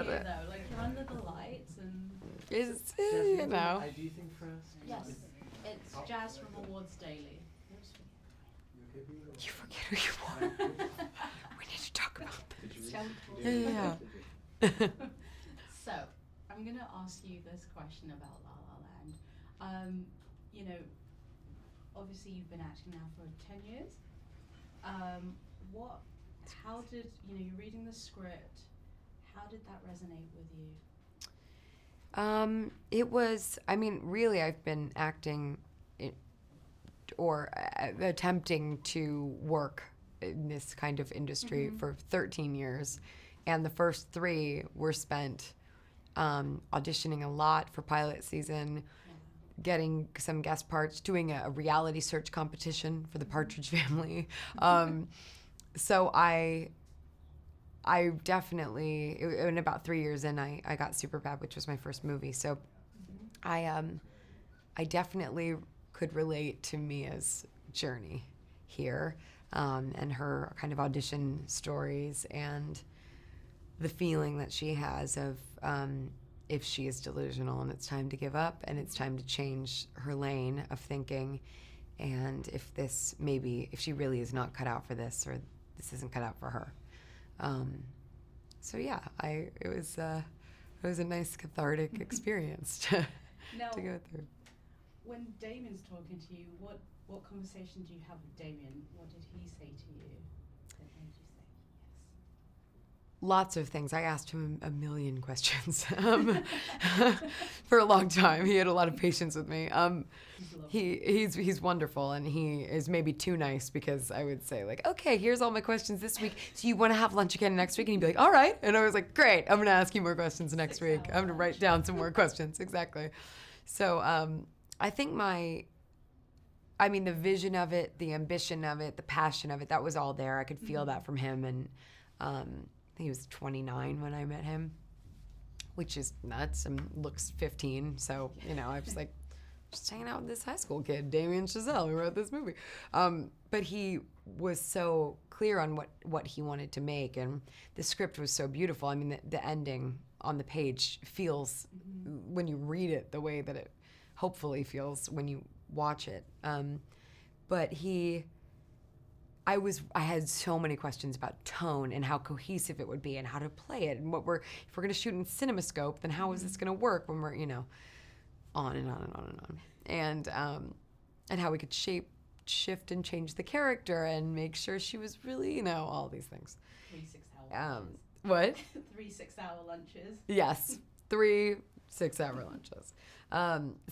though. Like you're under the lights and. It's Jazz, ID thing for us? Yes, it's Jazz from Awards Daily. You forget who you are. We need to talk about this. Yeah. Yeah. So, I'm gonna ask you this question about La La Land. You know, obviously you've been acting now for 10 years. How did, you're reading the script, how did that resonate with you? It was, really I've been acting or attempting to work in this kind of industry for 13 years. And the first 3 were spent auditioning a lot for pilot season, getting some guest parts, doing a reality search competition for the Partridge Family. So I definitely, in about 3 years in, I got Superbad, which was my first movie. So I definitely could relate to Mia's journey here, and her kind of audition stories and the feeling that she has of if she is delusional and it's time to give up and it's time to change her lane of thinking, and if she really is not cut out for this, or this isn't cut out for her. So yeah, it was a nice cathartic experience to go through. When Damien's talking to you, what conversation do you have with Damien? What did he say to you that made you say yes? Lots of things. I asked him a million questions for a long time. He had a lot of patience with me. He's wonderful, and he is maybe too nice, because I would say, like, okay, here's all my questions this week. So you want to have lunch again next week? And he'd be like, all right. And I was like, great. I'm going to ask you more questions next week. I'm going to write down some more questions. Exactly. So I think the vision of it, the ambition of it, the passion of it, that was all there. I could feel that from him. And I think he was 29 when I met him, which is nuts, and looks 15. So, I was like, just hanging out with this high school kid, Damien Chazelle, who wrote this movie. But he was so clear on what he wanted to make, and the script was so beautiful. The ending on the page feels, when you read it, the way that it hopefully feels when you watch it. But I had so many questions about tone and how cohesive it would be and how to play it, and if we're going to shoot in CinemaScope, then how is this going to work when we're, on and on and on and on. And how we could shift and change the character and make sure she was really, all these things. 3 6-hour lunches. What? 3 6-hour lunches. Yes, 3 6-hour lunches.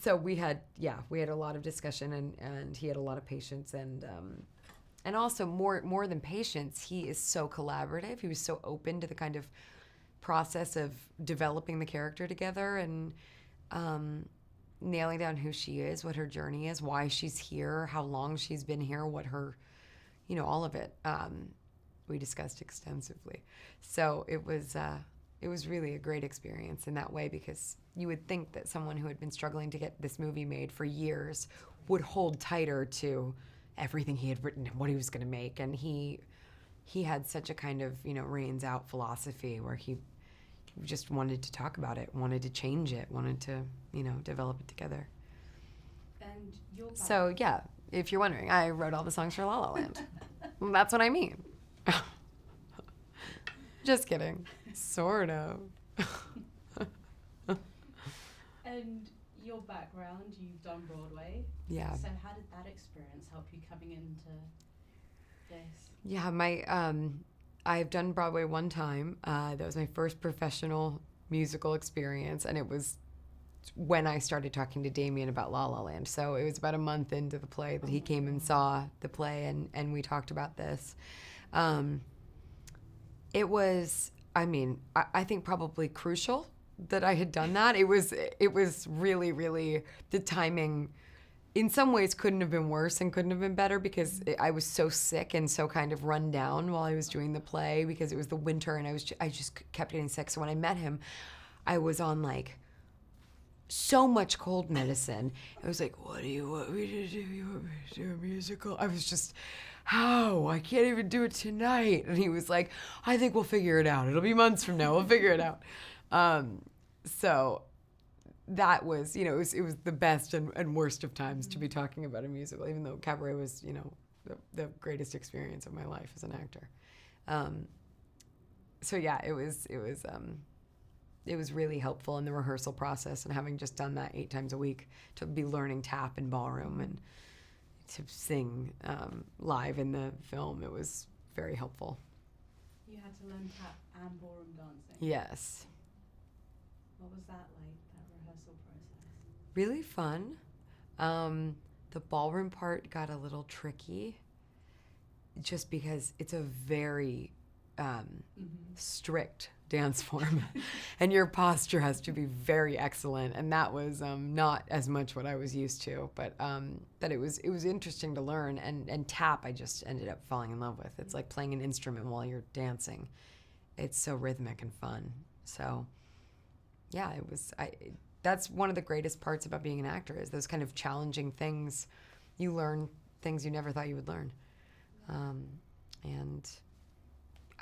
So we had a lot of discussion, and he had a lot of patience, and also more than patience, he is so collaborative. He was so open to the kind of process of developing the character together, and nailing down who she is, what her journey is, why she's here, how long she's been here, what her, all of it. We discussed extensively. So it was really a great experience in that way, because you would think that someone who had been struggling to get this movie made for years would hold tighter to everything he had written and what he was going to make. And he had such a kind of, reins out philosophy where he just wanted to talk about it, wanted to change it, wanted to, develop it together. And so, yeah, if you're wondering, I wrote all the songs for La La Land. That's what I mean. Just kidding. Sort of. And your background, you've done Broadway. Yeah. So how did that experience help you coming into this? Yeah, I've done Broadway one time. That was my first professional musical experience, and it was when I started talking to Damien about La La Land. So it was about a month into the play that he came and saw the play, and we talked about this. It was, I think probably crucial that I had done that. It was really, really, the timing in some ways couldn't have been worse and couldn't have been better, because I was so sick and so kind of run down while I was doing the play, because it was the winter and I just kept getting sick. So when I met him, I was on like so much cold medicine. I was like, what do you want me to do? You want me to do a musical? I was just, how? I can't even do it tonight. And he was like, I think we'll figure it out. It'll be months from now. We'll figure it out. So that was, it was the best and worst of times to be talking about a musical, even though Cabaret was, the greatest experience of my life as an actor. So yeah, it was really helpful in the rehearsal process, and having just done that 8 times a week, to be learning tap and ballroom and to sing live in the film. It was very helpful. You had to learn tap and ballroom dancing. Yes. What was that like, that rehearsal process? Really fun. The ballroom part got a little tricky, just because it's a very strict dance form, and your posture has to be very excellent, and that was not as much what I was used to, but it was interesting to learn, and tap I just ended up falling in love with. It's like playing an instrument while you're dancing. It's so rhythmic and fun. So yeah, that's one of the greatest parts about being an actor, is those kind of challenging things. You learn things you never thought you would learn. And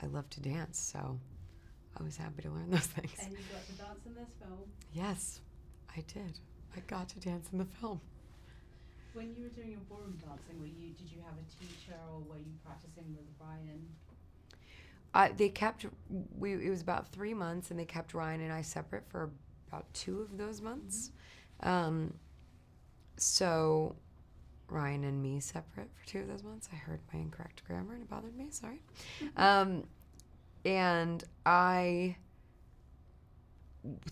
I love to dance, so I was happy to learn those things. And you got to dance in this film. Yes, I did. I got to dance in the film. When you were doing your ballroom dancing, did you have a teacher, or were you practicing with Ryan? It was about 3 months, and they kept Ryan and I separate for about 2 of those months. So Ryan and me separate for 2 of those months. I heard my incorrect grammar and it bothered me, sorry. And I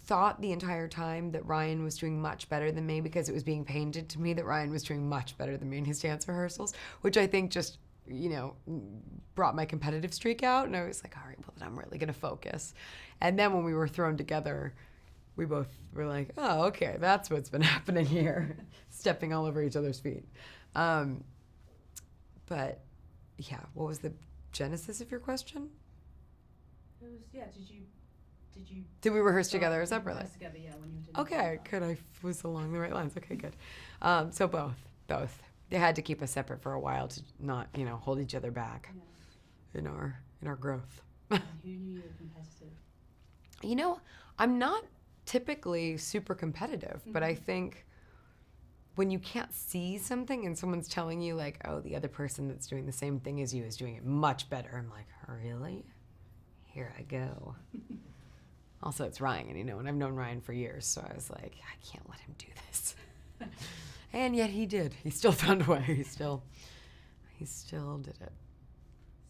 thought the entire time that Ryan was doing much better than me, because it was being painted to me that Ryan was doing much better than me in his dance rehearsals, which I think just, brought my competitive streak out. And I was like, all right, well, then I'm really going to focus. And then when we were thrown together, we both were like, oh, okay, that's what's been happening here, stepping all over each other's feet. But yeah, what was the genesis of your question? It was, yeah, Did we rehearse together or separately? Rehearse together, yeah, when you were doing Okay, good. I was along the right lines. Okay, good. So both. They had to keep us separate for a while to not, hold each other back in our growth. And who knew you were competitive? I'm not typically super competitive, but I think when you can't see something and someone's telling you like, oh, the other person that's doing the same thing as you is doing it much better, I'm like, really? Here I go. Also, it's Ryan, and I've known Ryan for years, so I was like, I can't let him do this. And yet he did. He still found a way. He still did it.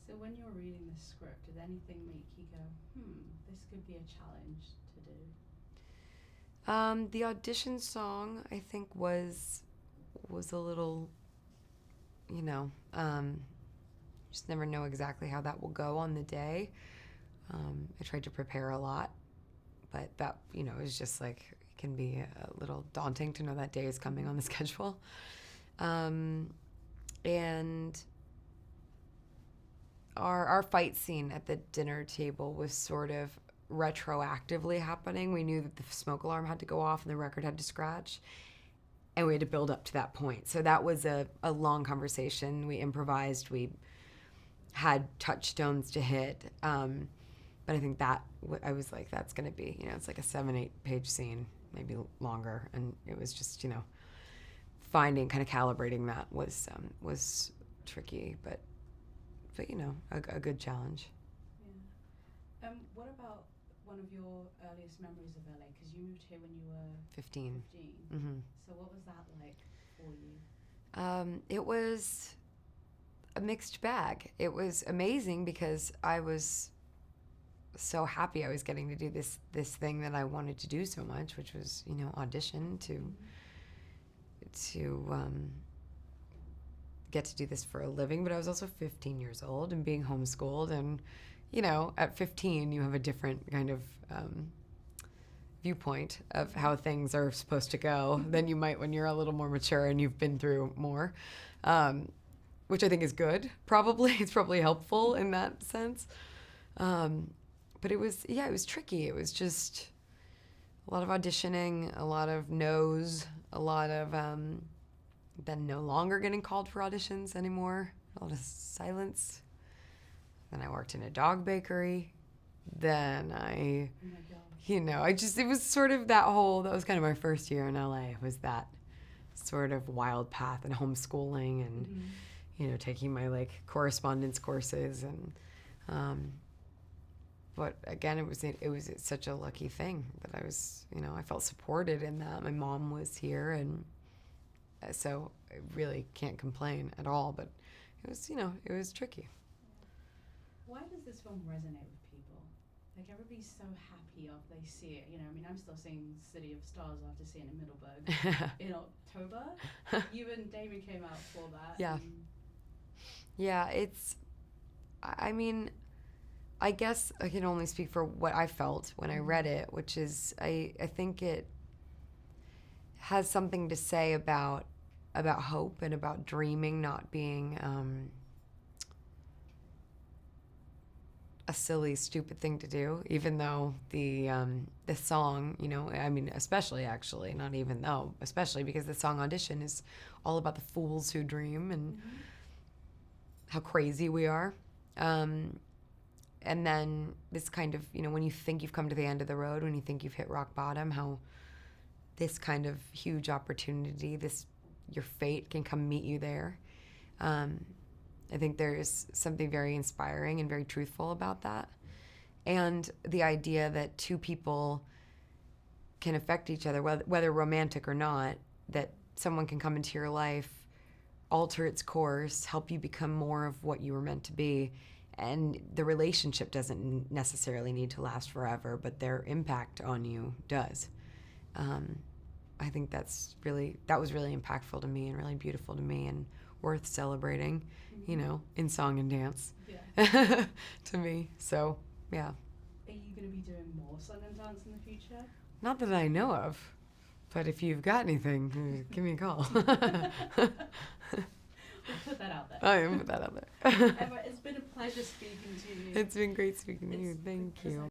So when you're reading the script, did anything make you go, this could be a challenge to do? The audition song, I think, was a little, just never know exactly how that will go on the day. I tried to prepare a lot, but that, it was just like, it can be a little daunting to know that day is coming on the schedule. And our fight scene at the dinner table was sort of retroactively happening. We knew that the smoke alarm had to go off and the record had to scratch, and we had to build up to that point. So that was a long conversation. We improvised. We had touchstones to hit. But I think that I was like, that's going to be, it's like a 7-8 page scene, maybe longer. And it was just, kind of calibrating that was tricky, but a good challenge. Yeah. What about one of your earliest memories of LA? Because you moved here when you were 15. Mm-hmm. So what was that like for you? It was a mixed bag. It was amazing because I was so happy I was getting to do this thing that I wanted to do so much, which was, audition to get to do this for a living. But I was also 15 years old and being homeschooled, and at 15 you have a different kind of viewpoint of how things are supposed to go than you might when you're a little more mature and you've been through more, which I think is good. Probably it's probably helpful in that sense. But it was tricky. It was just a lot of auditioning, a lot of no's, a lot of then no longer getting called for auditions anymore, a lot of silence. Then I worked in a dog bakery. Then I, you know, it was sort of that was kind of my first year in LA, was that sort of wild path and homeschooling and, Mm-hmm. you know, taking my like correspondence courses and, but again, it was such a lucky thing that I was, you know, I felt supported in that. My mom was here, and so I really can't complain at all, but it was, you know, it was tricky. Why does this film resonate with people? Like, everybody's so happy after they see it. You know, I mean, I'm still seeing City of Stars after seeing it in Middleburg in October. You and Damon came out for that. Yeah. Yeah, I mean, I guess I can only speak for what I felt when I read it, which is I think it has something to say about hope and about dreaming not being a silly, stupid thing to do, even though the song, you know, I mean, especially actually, not even though, especially because the song Audition is all about the fools who dream and how crazy we are. And then this kind of, you know, when you think you've come to the end of the road, when you think you've hit rock bottom, how this kind of huge opportunity, your fate can come meet you there. I think there's something very inspiring and very truthful about that. And the idea that two people can affect each other, whether romantic or not, that someone can come into your life, alter its course, help you become more of what you were meant to be. And the relationship doesn't necessarily need to last forever, but their impact on you does. I think that was really impactful to me and really beautiful to me and worth celebrating, you know, in song and dance. Yeah. To me. So, yeah. Are you going to be doing more song and dance in the future? Not that I know of, but if you've got anything, give me a call. We'll put that out there. I will put that out there. Emma, it's been a pleasure speaking to you. It's been great speaking to you. Thank you.